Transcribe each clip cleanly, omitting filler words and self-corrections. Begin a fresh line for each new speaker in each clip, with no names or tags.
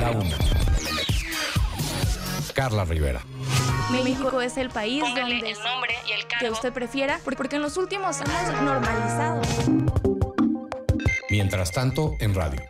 La una. Carla Rivera.
México es el país
Póngale
donde
el nombre y el cargo
que usted prefiera, porque en los últimos hemos normalizado.
Mientras tanto, en radio.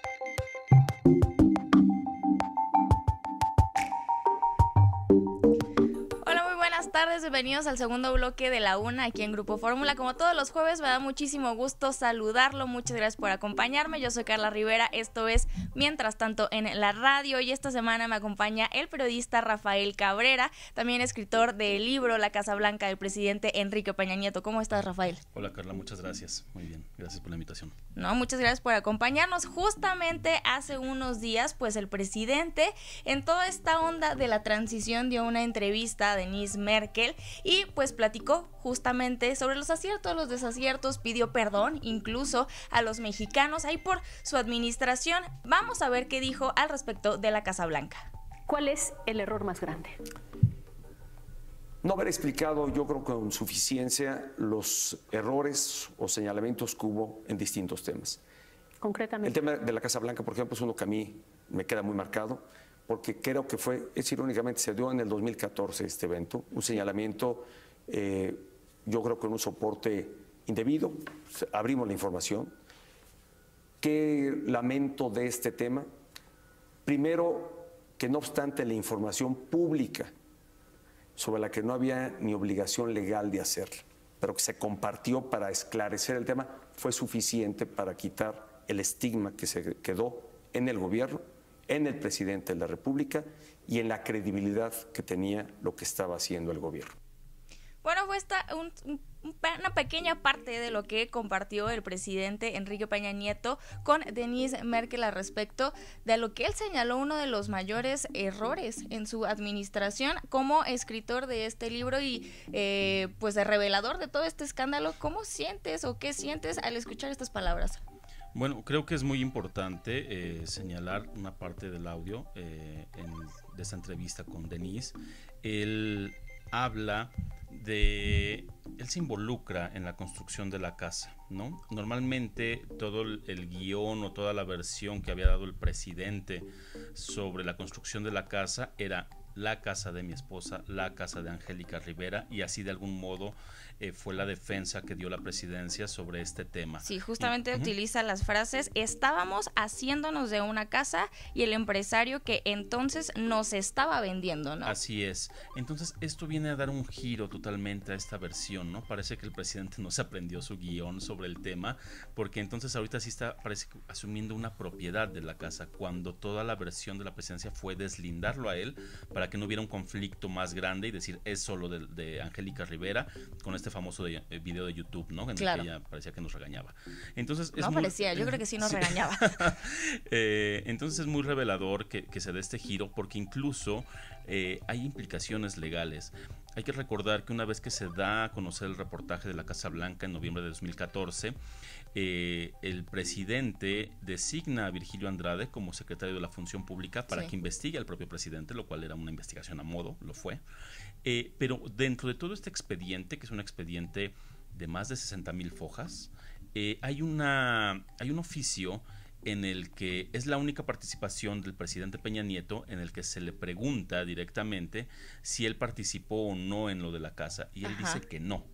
Buenas tardes, bienvenidos al segundo bloque de La Una aquí en Grupo Fórmula. Como todos los jueves, me da muchísimo gusto saludarlo. Muchas gracias por acompañarme. Yo soy Carla Rivera, esto es Mientras Tanto en la radio, y esta semana me acompaña el periodista Rafael Cabrera, también escritor del libro La Casa Blanca del presidente Enrique Peña Nieto. ¿Cómo estás, Rafael?
Hola, Carla, muchas gracias. Muy bien, gracias por la invitación.
No, muchas gracias por acompañarnos. Justamente hace unos días, pues el presidente, en toda esta onda de la transición, dio una entrevista a Denise Merkel y pues platicó justamente sobre los aciertos, los desaciertos, pidió perdón incluso a los mexicanos ahí por su administración. Vamos a ver qué dijo al respecto de la Casa Blanca.
¿Cuál es el error más grande?
No haber explicado, yo creo, con suficiencia los errores o señalamientos que hubo en distintos temas.
Concretamente.
El tema de la Casa Blanca, por ejemplo, es uno que a mí me queda muy marcado, porque creo que irónicamente se dio en el 2014 este evento, un señalamiento, yo creo que en un soporte indebido, abrimos la información. ¿Qué lamento de este tema? Primero, que no obstante la información pública, sobre la que no había ni obligación legal de hacerlo, pero que se compartió para esclarecer el tema, fue suficiente para quitar el estigma que se quedó en el gobierno, en el presidente de la República y en la credibilidad que tenía lo que estaba haciendo el gobierno.
Bueno, fue una pequeña parte de lo que compartió el presidente Enrique Peña Nieto con Denise Merkel al respecto de lo que él señaló uno de los mayores errores en su administración. Como escritor de este libro y pues de revelador de todo este escándalo, ¿cómo sientes o qué sientes al escuchar estas palabras?
Bueno, creo que es muy importante señalar una parte del audio de esta entrevista con Denise. Él se involucra en la construcción de la casa, ¿no? Normalmente todo el guión o toda la versión que había dado el presidente sobre la construcción de la casa era la casa de mi esposa, la casa de Angélica Rivera, y así de algún modo fue la defensa que dio la presidencia sobre este tema.
Sí, justamente utiliza las frases: estábamos haciéndonos de una casa y el empresario que entonces nos estaba vendiendo, ¿no?
Así es. Entonces esto viene a dar un giro totalmente a esta versión, ¿no? Parece que el presidente no se aprendió su guión sobre el tema, porque entonces ahorita sí parece asumiendo una propiedad de la casa, cuando toda la versión de la presidencia fue deslindarlo a él para que no hubiera un conflicto más grande y decir es solo de Angélica Rivera, con este famoso video de YouTube, ¿no? En el que ella parecía que nos regañaba. Entonces yo
creo que sí nos regañaba.
Entonces es muy revelador que se dé este giro, porque incluso hay implicaciones legales. Hay que recordar que una vez que se da a conocer el reportaje de la Casa Blanca en noviembre de 2014, el presidente designa a Virgilio Andrade como secretario de la Función Pública para que investigue al propio presidente, lo cual era una investigación a modo, lo fue. Pero dentro de todo este expediente, que es un expediente de más de 60,000 fojas, hay un oficio en el que es la única participación del presidente Peña Nieto, en el que se le pregunta directamente si él participó o no en lo de la casa, y él dice que no.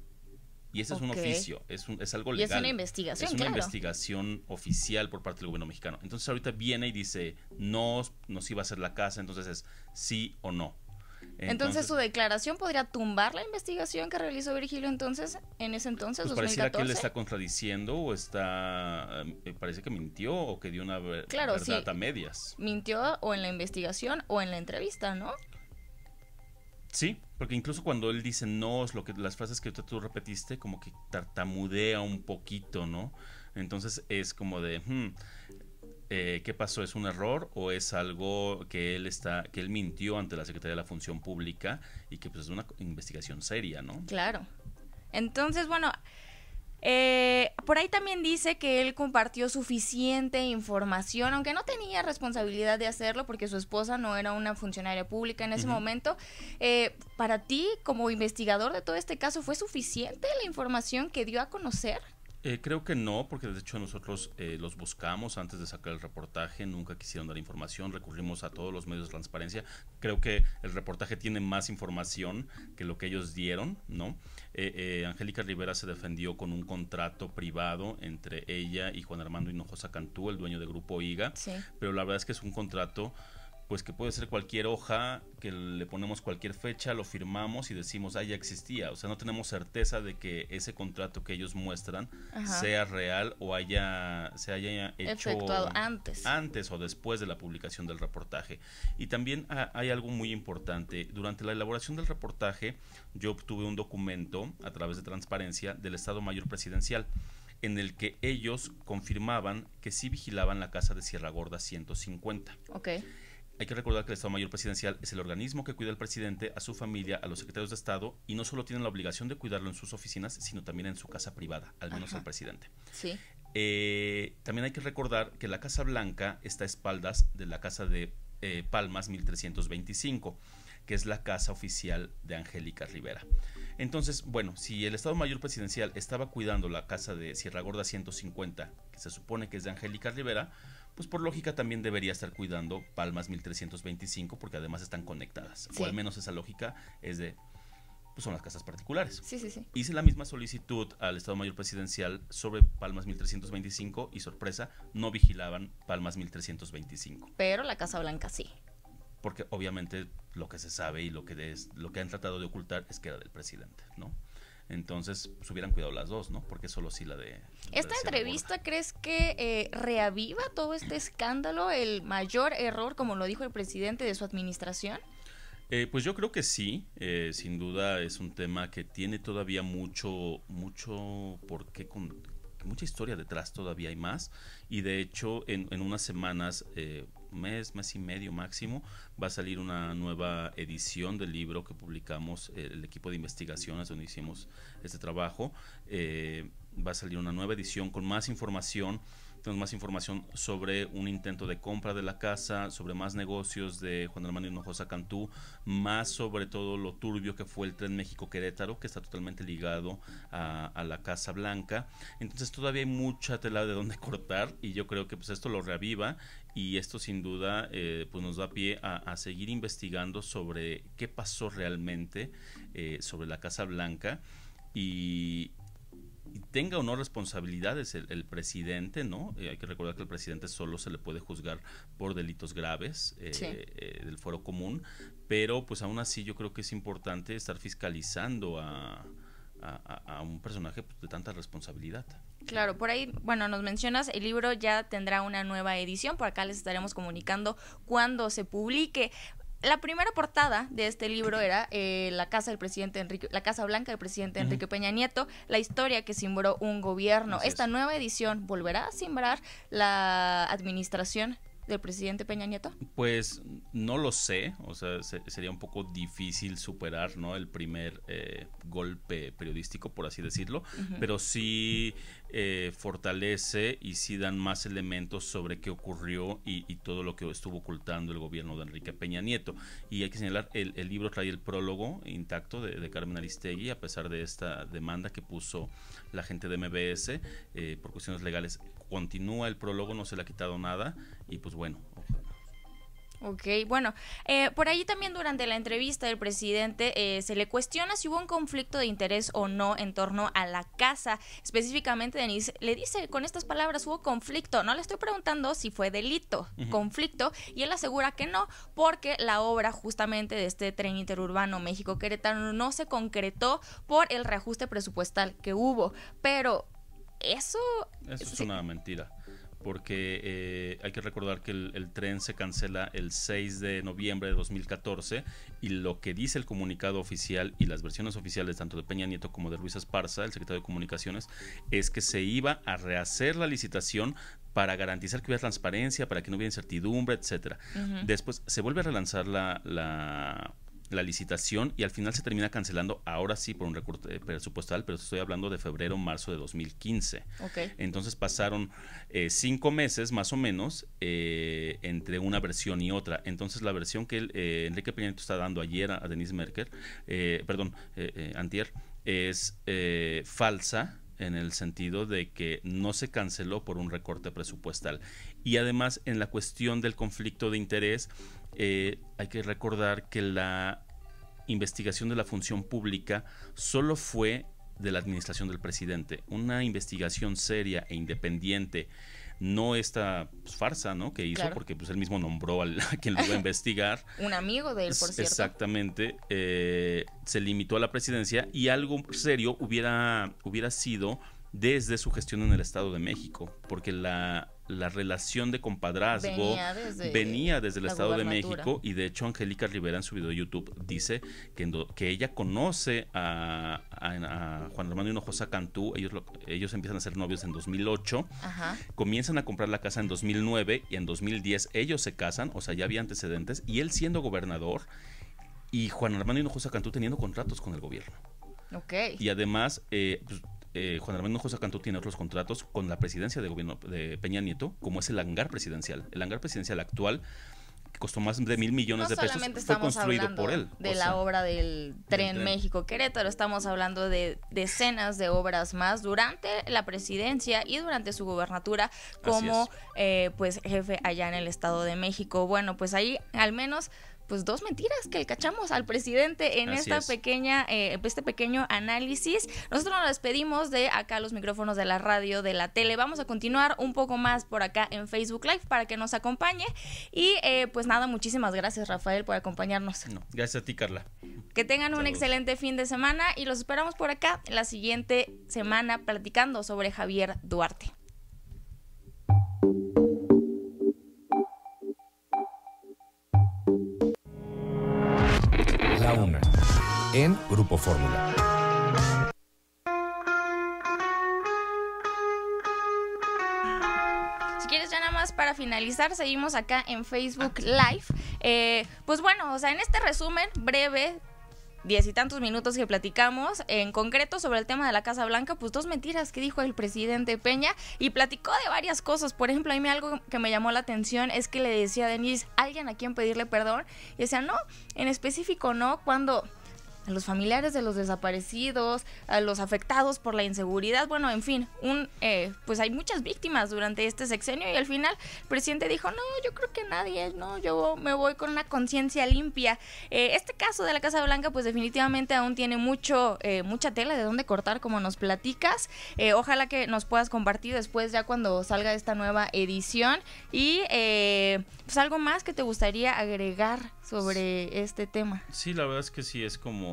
Y ese es un oficio, es algo legal.
Y es una investigación,
es una investigación oficial por parte del gobierno mexicano. Entonces ahorita viene y dice, no nos iba a hacer la casa, entonces es sí o no.
Entonces su declaración podría tumbar la investigación que realizó Virgilio en ese entonces,
pues
2014.
Pareciera que él está contradiciendo o parece que mintió o que dio una verdad a medias.
Mintió o en la investigación o en la entrevista, ¿no?
Sí, porque incluso cuando él dice no, las frases que tú repetiste, como que tartamudea un poquito, ¿no? Entonces es como de ¿qué pasó? ¿Es un error o es algo que él mintió ante la Secretaría de la Función Pública y que pues es una investigación seria, ¿no?
Claro. Entonces, bueno, por ahí también dice que él compartió suficiente información, aunque no tenía responsabilidad de hacerlo porque su esposa no era una funcionaria pública en ese momento. Para ti, como investigador de todo este caso, ¿fue suficiente la información que dio a conocer?
Creo que no, porque de hecho nosotros los buscamos antes de sacar el reportaje, nunca quisieron dar información, recurrimos a todos los medios de transparencia. Creo que el reportaje tiene más información que lo que ellos dieron, ¿no? Angélica Rivera se defendió con un contrato privado entre ella y Juan Armando Hinojosa Cantú, el dueño de Grupo IGA,
Sí.
pero la verdad es que es un contrato pues que puede ser cualquier hoja, que le ponemos cualquier fecha, lo firmamos y decimos, ya existía. O sea, no tenemos certeza de que ese contrato que ellos muestran sea real o se haya hecho
efectuado antes
o después de la publicación del reportaje. Y también hay algo muy importante. Durante la elaboración del reportaje, yo obtuve un documento a través de transparencia del Estado Mayor Presidencial, en el que ellos confirmaban que sí vigilaban la casa de Sierra Gorda 150.
Ok.
Hay que recordar que el Estado Mayor Presidencial es el organismo que cuida al presidente, a su familia, a los secretarios de Estado, y no solo tienen la obligación de cuidarlo en sus oficinas, sino también en su casa privada, al menos al presidente.
Sí.
También hay que recordar que la Casa Blanca está a espaldas de la Casa de Palmas 1325, que es la casa oficial de Angélica Rivera. Entonces, bueno, si el Estado Mayor Presidencial estaba cuidando la casa de Sierra Gorda 150, que se supone que es de Angélica Rivera, pues por lógica también debería estar cuidando Palmas 1325, porque además están conectadas.
Sí.
O al menos esa lógica es de, pues son las casas particulares.
Sí, sí, sí.
Hice la misma solicitud al Estado Mayor Presidencial sobre Palmas 1325 y sorpresa, no vigilaban Palmas 1325.
Pero la Casa Blanca sí.
Porque obviamente lo que se sabe y lo que han tratado de ocultar es que era del presidente, ¿no? Entonces, pues hubieran cuidado las dos, ¿no? Porque solo sí la de...
¿Esta entrevista crees que reaviva todo este escándalo, el mayor error, como lo dijo el presidente, de su administración?
Pues yo creo que sí, sin duda es un tema que tiene todavía mucho mucha historia detrás, todavía hay más, y de hecho en unas semanas, mes y medio máximo, va a salir una nueva edición del libro que publicamos el equipo de investigaciones donde hicimos este trabajo. Va a salir una nueva edición con más información. Tenemos más información sobre un intento de compra de la casa, sobre más negocios de Juan Armando Hinojosa Cantú, más sobre todo lo turbio que fue el Tren México-Querétaro, que está totalmente ligado a la Casa Blanca. Entonces todavía hay mucha tela de donde cortar, y yo creo que pues esto lo reaviva, y esto sin duda pues nos da pie a seguir investigando sobre qué pasó realmente sobre la Casa Blanca, y tenga o no responsabilidades el presidente, ¿no? Hay que recordar que al presidente solo se le puede juzgar por delitos graves del fuero común, pero pues aún así yo creo que es importante estar fiscalizando a un personaje de tanta responsabilidad.
Claro, por ahí, bueno, nos mencionas, el libro ya tendrá una nueva edición, por acá les estaremos comunicando cuando se publique. La primera portada de este libro era la casa blanca del presidente Enrique Peña Nieto, la historia que simbró un gobierno. Esta nueva edición volverá a simbrar la administración del presidente Peña Nieto.
Pues no lo sé, o sea, sería un poco difícil superar, ¿no?, el primer golpe periodístico, por así decirlo, pero sí fortalece y sí dan más elementos sobre qué ocurrió y todo lo que estuvo ocultando el gobierno de Enrique Peña Nieto. Y hay que señalar, el libro trae el prólogo intacto de Carmen Aristegui, a pesar de esta demanda que puso la gente de MBS por cuestiones legales. Continúa el prólogo, no se le ha quitado nada, y pues bueno, ojalá.
Ok, bueno, por ahí también durante la entrevista del presidente se le cuestiona si hubo un conflicto de interés o no en torno a la casa. Específicamente, Denise le dice con estas palabras: hubo conflicto. No le estoy preguntando si fue delito, conflicto, y él asegura que no, porque la obra justamente de este tren interurbano México-Querétaro no se concretó por el reajuste presupuestal que hubo. Pero eso
es una mentira, porque hay que recordar que el tren se cancela el 6 de noviembre de 2014, y lo que dice el comunicado oficial y las versiones oficiales tanto de Peña Nieto como de Luis Esparza, el secretario de Comunicaciones, es que se iba a rehacer la licitación para garantizar que hubiera transparencia, para que no hubiera incertidumbre, etcétera. Después se vuelve a relanzar la licitación, y al final se termina cancelando, ahora sí por un recorte presupuestal, pero estoy hablando de febrero, marzo de 2015.
Okay.
Entonces pasaron 5 meses más o menos entre una versión y otra. Entonces la versión que Enrique Peña Nieto está dando ayer a Denise Merker, antier, es falsa, en el sentido de que no se canceló por un recorte presupuestal. Y además, en la cuestión del conflicto de interés, hay que recordar que la investigación de la función pública solo fue de la administración del presidente. Una investigación seria e independiente, no esta farsa, ¿no?, que hizo,
claro,
porque pues él mismo nombró a quien lo iba a investigar.
Un amigo de él, por cierto.
Exactamente. Se limitó a la presidencia, y algo serio hubiera sido desde su gestión en el Estado de México, porque la relación de compadrazgo venía desde el Estado de México, y de hecho Angélica Rivera en su video de YouTube dice que ella conoce a Juan Armando Hinojosa Cantú. Ellos empiezan a ser novios en 2008, ajá, comienzan a comprar la casa en 2009, y en 2010 ellos se casan, o sea, ya había antecedentes, y él siendo gobernador y Juan Armando Hinojosa Cantú teniendo contratos con el gobierno.
Okay.
Y además Juan Armando Hinojosa Cantú tiene otros contratos con la presidencia de gobierno de Peña Nieto, como es el hangar presidencial. El hangar presidencial actual, que costó más de 1,000 millones de pesos, fue construido por él.
De la obra del tren México-Querétaro, estamos hablando de decenas de obras más durante la presidencia y durante su gubernatura como pues jefe allá en el Estado de México. Bueno, pues ahí al menos pues 2 mentiras que le cachamos al presidente en este pequeño análisis. Nosotros nos despedimos de acá los micrófonos de la radio, de la tele. Vamos a continuar un poco más por acá en Facebook Live para que nos acompañe. Y pues nada, muchísimas gracias, Rafael, por acompañarnos.
No, gracias a ti, Carla.
Que tengan un excelente fin de semana y los esperamos por acá la siguiente semana platicando sobre Javier Duarte.
La Una, en Grupo Fórmula.
Si quieres, ya nada más para finalizar, seguimos acá en Facebook Live. Pues bueno, o sea, en este resumen breve, 10 y tantos minutos que platicamos, en concreto sobre el tema de la Casa Blanca, pues 2 mentiras que dijo el presidente Peña, y platicó de varias cosas. Por ejemplo, a mí algo que me llamó la atención es que le decía a Denise, ¿alguien a quien pedirle perdón? Y decía, no, en específico no, cuando a los familiares de los desaparecidos, a los afectados por la inseguridad, bueno, en fin, pues hay muchas víctimas durante este sexenio, y al final el presidente dijo, no, yo creo que nadie, no, yo me voy con una conciencia limpia. Este caso de la Casa Blanca, pues definitivamente aún tiene mucha tela de dónde cortar, como nos platicas. Ojalá que nos puedas compartir después, ya cuando salga esta nueva edición, y pues algo más que te gustaría agregar sobre este tema.
Sí, la verdad es que sí, es como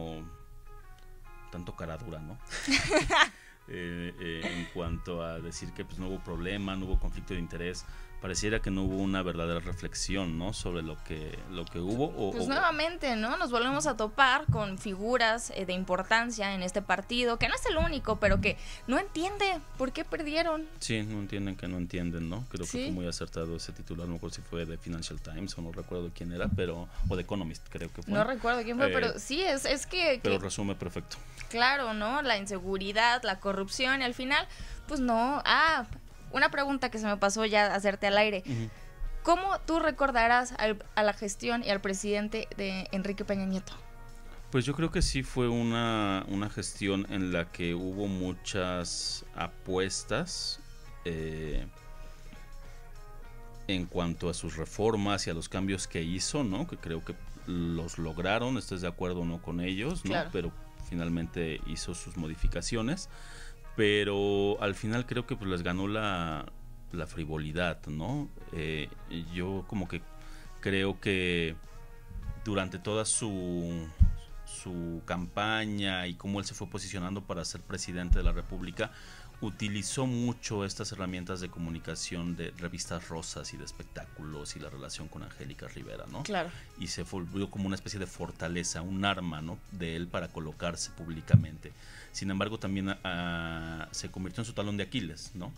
tanto cara dura, ¿no? En cuanto a decir que pues no hubo problema, no hubo conflicto de interés, pareciera que no hubo una verdadera reflexión, ¿no?, sobre lo que hubo.
Pues nuevamente, ¿no?, nos volvemos a topar con figuras de importancia en este partido, que no es el único, pero que no entiende por qué perdieron.
Sí, no entienden que no entienden, ¿no? Creo que fue muy acertado ese titular, no recuerdo si fue de Financial Times o no recuerdo quién era, o de Economist, creo que fue.
No recuerdo quién fue, pero sí, es que...
Pero resume perfecto.
Claro, ¿no? La inseguridad, la corrupción, y al final, pues no... Una pregunta que se me pasó ya hacerte al aire. Uh-huh. ¿Cómo tú recordarás a la gestión y al presidente de Enrique Peña Nieto?
Pues yo creo que sí fue una gestión en la que hubo muchas apuestas en cuanto a sus reformas y a los cambios que hizo, ¿no? Que creo que los lograron, estés de acuerdo o no con ellos, ¿no? Claro. Pero finalmente hizo sus modificaciones. Pero al final creo que pues les ganó la frivolidad, ¿no? Yo como que creo que durante toda su campaña y cómo él se fue posicionando para ser presidente de la República, utilizó mucho estas herramientas de comunicación de revistas rosas y de espectáculos y la relación con Angélica Rivera, ¿no?
Claro.
Y se volvió como una especie de fortaleza, un arma, ¿no?, de él para colocarse públicamente. Sin embargo, también se convirtió en su talón de Aquiles, ¿no?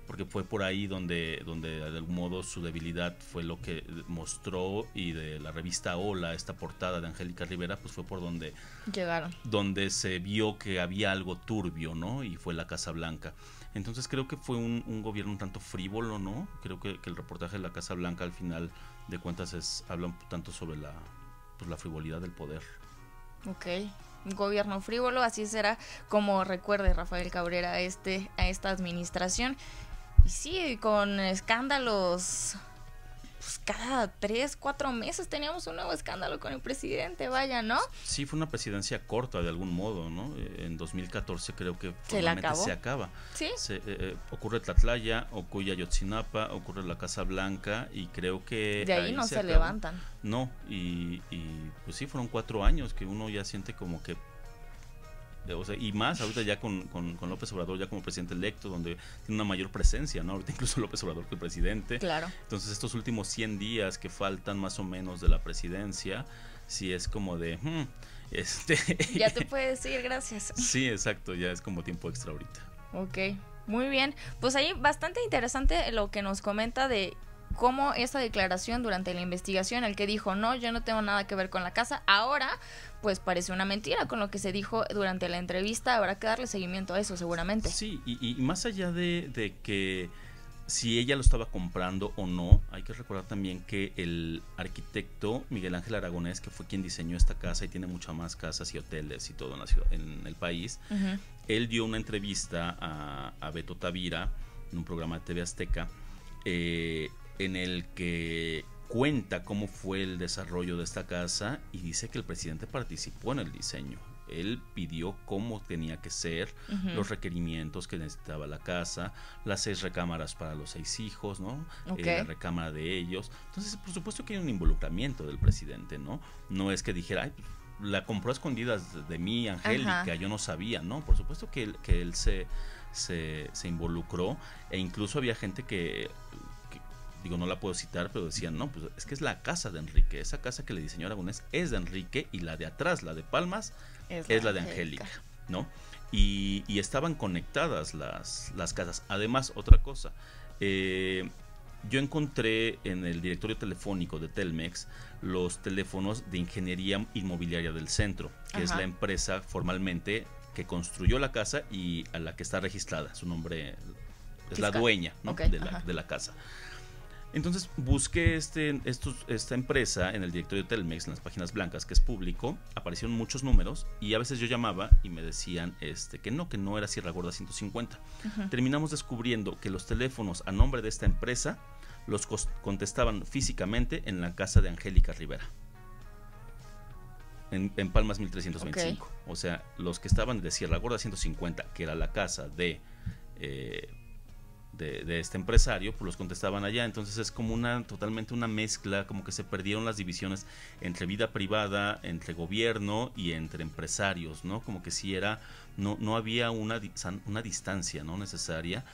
Porque fue por ahí donde de algún modo su debilidad fue lo que mostró, y de la revista Hola, esta portada de Angélica Rivera, pues fue por donde
llegaron,
donde se vio que había algo turbio, ¿no? Y fue la Casa Blanca. Entonces creo que fue un gobierno un tanto frívolo, ¿no? Creo que el reportaje de la Casa Blanca al final de cuentas habla un tanto sobre la frivolidad del poder.
Ok. un gobierno frívolo, así será como recuerde Rafael Cabrera a esta administración. Y sí, con escándalos, pues cada 3-4 meses teníamos un nuevo escándalo con el presidente, vaya, ¿no?
Sí, fue una presidencia corta de algún modo, ¿no? En 2014 creo que
formalmente
se acaba.
¿Sí?
Ocurre Tlatlaya, ocurre Ayotzinapa, ocurre la Casa Blanca y creo que
de ahí no se
acaba.
levantan.
No, y pues sí, fueron 4 años que uno ya siente como que, o sea, y más ahorita ya con López Obrador ya como presidente electo, donde tiene una mayor presencia, ¿no? Ahorita incluso López Obrador que el presidente.
Claro.
Entonces estos últimos 100 días que faltan más o menos de la presidencia, sí es como de...
Ya te puedes ir, gracias.
Sí, exacto, ya es como tiempo extra ahorita.
Ok, muy bien. Pues ahí bastante interesante lo que nos comenta de cómo esta declaración durante la investigación, el que dijo, no, yo no tengo nada que ver con la casa, ahora pues parece una mentira con lo que se dijo durante la entrevista, habrá que darle seguimiento a eso seguramente.
Sí, y más allá de que si ella lo estaba comprando o no, hay que recordar también que el arquitecto Miguel Ángel Aragonés, que fue quien diseñó esta casa y tiene muchas más casas y hoteles y todo en la ciudad, en el país, él dio una entrevista a Beto Tavira en un programa de TV Azteca, en el que cuenta cómo fue el desarrollo de esta casa y dice que el presidente participó en el diseño. Él pidió cómo tenía que ser, los requerimientos que necesitaba la casa, las 6 recámaras para los 6 hijos, ¿no? La recámara de ellos. Entonces, por supuesto que hay un involucramiento del presidente, ¿no? No es que dijera, ay, la compró a escondidas de mí, Angélica, yo no sabía, ¿no? Por supuesto que él se involucró, e incluso había gente que digo, no la puedo citar, pero decían, no, pues es que es la casa de Enrique, esa casa que le diseñó Aragonés es de Enrique, y la de atrás, la de Palmas, es la de Angélica, ¿no? Y estaban conectadas las casas. Además, otra cosa, yo encontré en el directorio telefónico de Telmex los teléfonos de Ingeniería Inmobiliaria del Centro, que es la empresa formalmente que construyó la casa y a la que está registrada, su nombre es la dueña, ¿no? de la casa. Entonces busqué esta empresa en el directorio de Telmex, en las páginas blancas, que es público, aparecieron muchos números y a veces yo llamaba y me decían que no era Sierra Gorda 150. Terminamos descubriendo que los teléfonos a nombre de esta empresa los contestaban físicamente en la casa de Angélica Rivera, en Palmas 1325. O sea, los que estaban de Sierra Gorda 150, que era la casa de este empresario, pues los contestaban allá. Entonces es como totalmente una mezcla, como que se perdieron las divisiones entre vida privada, entre gobierno y entre empresarios, ¿no? Como que sí no había una distancia, ¿no? Necesaria.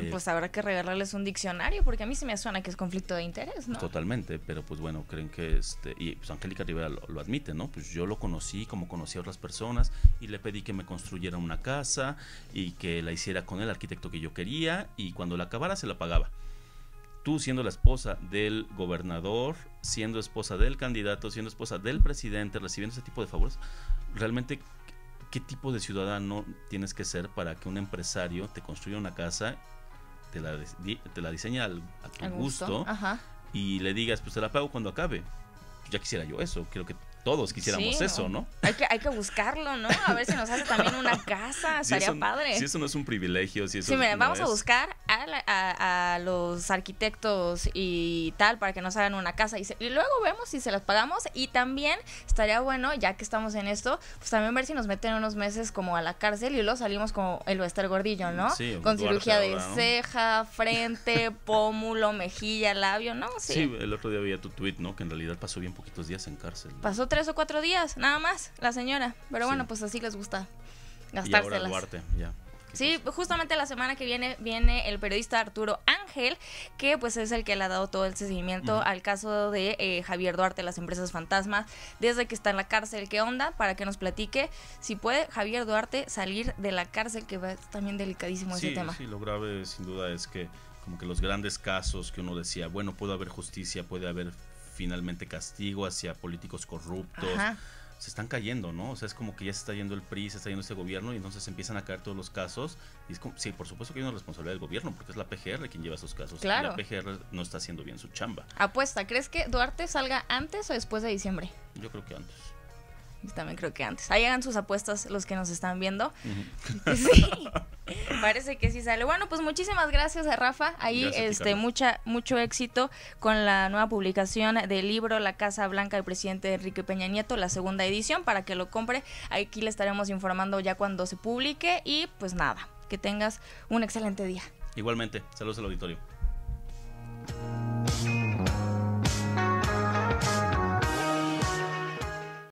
Pues habrá que regalarles un diccionario, porque a mí sí me suena que es conflicto de interés, ¿no?
Totalmente, pero pues bueno, creen que y pues Angélica Rivera lo admite, ¿no? Pues yo lo conocí como conocí a otras personas y le pedí que me construyera una casa y que la hiciera con el arquitecto que yo quería, y cuando la acabara se la pagaba. Tú, siendo la esposa del gobernador, siendo esposa del candidato, siendo esposa del presidente, recibiendo ese tipo de favores, realmente ¿qué tipo de ciudadano tienes que ser para que un empresario te construya una casa, te la diseña a tu gusto y le digas, pues te la pago cuando acabe? Ya quisiera yo eso, creo que todos quisiéramos eso, ¿no?
Hay que buscarlo, ¿no? A ver si nos hace también una casa, estaría padre.
Si eso no es un privilegio, si eso
sí, mira, vamos a buscar a los arquitectos y tal para que nos hagan una casa y luego vemos si se las pagamos. Y también estaría bueno, ya que estamos en esto, pues también ver si nos meten unos meses como a la cárcel y luego salimos como el Bester Gordillo, ¿no?
Sí,
con cirugía de
ahora, ¿no?
Ceja, frente, pómulo, mejilla, labio, ¿no?
Sí, el otro día veía tu tweet, ¿no? Que en realidad pasó bien poquitos días en cárcel, ¿no?
Pasó 3 o 4 días, nada más, la señora. Pero bueno, pues así les gusta gastárselas.
Y ahora Duarte, ya.
Sí, justamente la semana que viene el periodista Arturo Ángel, que pues es el que le ha dado todo el seguimiento al caso de Javier Duarte, las empresas fantasmas, desde que está en la cárcel. ¿Qué onda? Para que nos platique si puede Javier Duarte salir de la cárcel, que va también delicadísimo ese tema. Sí,
lo grave sin duda es que como que los grandes casos que uno decía, bueno, puede haber justicia, puede haber finalmente castigo hacia políticos corruptos, se están cayendo, ¿no? O sea, es como que ya se está yendo el PRI, se está yendo este gobierno y entonces empiezan a caer todos los casos y es como, sí, por supuesto que hay una responsabilidad del gobierno porque es la PGR quien lleva esos casos.
Claro.
Y la PGR no está haciendo bien su chamba.
Apuesta, ¿crees que Duarte salga antes o después de diciembre?
Yo creo que antes.
Yo también creo que antes. Ahí hagan sus apuestas los que nos están viendo. Sí, parece que sí sale. Bueno, pues muchísimas gracias a Rafa. Ahí mucho éxito con la nueva publicación del libro La Casa Blanca del presidente Enrique Peña Nieto, la segunda edición, para que lo compre. Aquí le estaremos informando ya cuando se publique y pues nada, que tengas un excelente día.
Igualmente, saludos al auditorio.